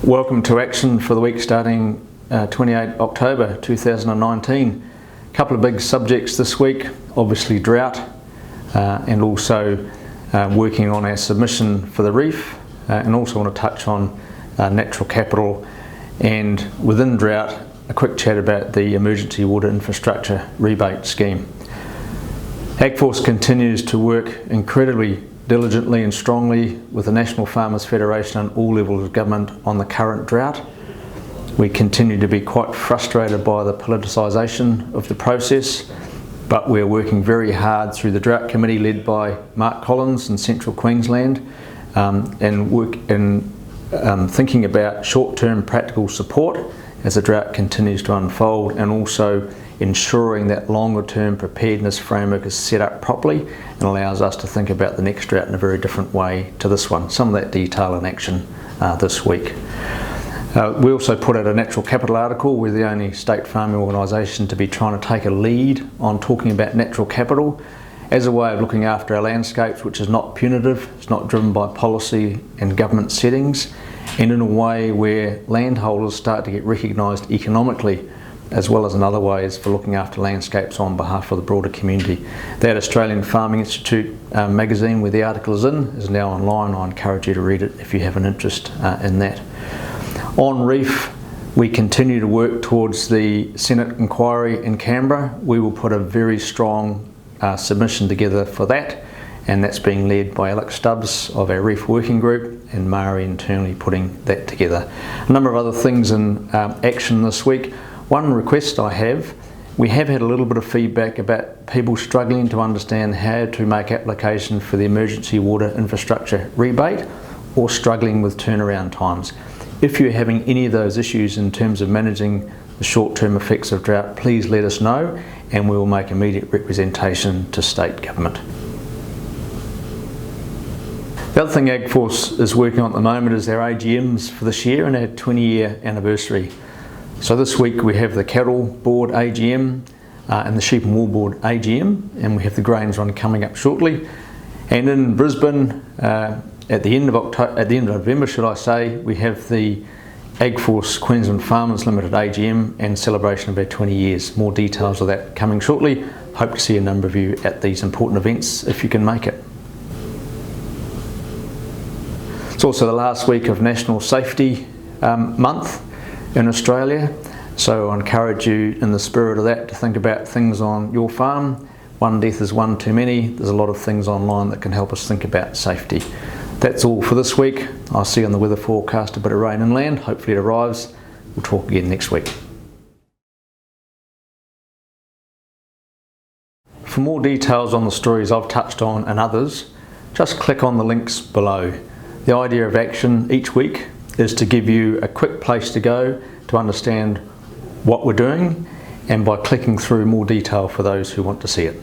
Welcome to Action for the week starting 28 October 2019. A couple of big subjects this week, obviously drought and also working on our submission for the reef, and also want to touch on natural capital, and within drought a quick chat about the emergency water infrastructure rebate scheme. AgForce continues to work incredibly diligently and strongly with the National Farmers Federation and all levels of government on the current drought. We continue to be quite frustrated by the politicization of the process, but we're working very hard through the Drought Committee led by Mark Collins in Central Queensland, and work in thinking about short-term practical support as the drought continues to unfold, and also ensuring that longer-term preparedness framework is set up properly and allows us to think about the next drought in a very different way to this one. Some of that detail in action this week. We also put out a natural capital article. We're the only state farming organisation to be trying to take a lead on talking about natural capital as a way of looking after our landscapes, which is not punitive, it's not driven by policy and government settings, and in a way where landholders start to get recognised economically as well as in other ways for looking after landscapes on behalf of the broader community. That Australian Farming Institute magazine where the article is in is now online. I encourage you to read it if you have an interest in that. On reef, we continue to work towards the Senate inquiry in Canberra. We will put a very strong submission together for that, and that's being led by Alex Stubbs of our Reef Working Group and Mari internally putting that together. A number of other things in action this week. One request I have, we have had a little bit of feedback about people struggling to understand how to make application for the emergency water infrastructure rebate or struggling with turnaround times. If you're having any of those issues in terms of managing the short-term effects of drought, please let us know and we will make immediate representation to state government. The other thing AgForce is working on at the moment is our AGMs for this year and our 20-year anniversary. So this week we have the Cattle Board AGM and the Sheep and Wool Board AGM, and we have the Grains one coming up shortly. And in Brisbane, at the end of November, should I say, we have the AgForce Queensland Farmers Limited AGM and celebration of our 20 years. More details of that coming shortly. Hope to see a number of you at these important events if you can make it. It's also the last week of National Safety Month in Australia, so I encourage you in the spirit of that to think about things on your farm. One death is one too many. There's a lot of things online that can help us think about safety. That's all for this week. I'll see you on the weather forecast, a bit of rain inland. Hopefully it arrives. We'll talk again next week. For more details on the stories I've touched on and others, just click on the links below. The idea of Action each week is to give you a quick place to go to understand what we're doing, and by clicking through more detail for those who want to see it.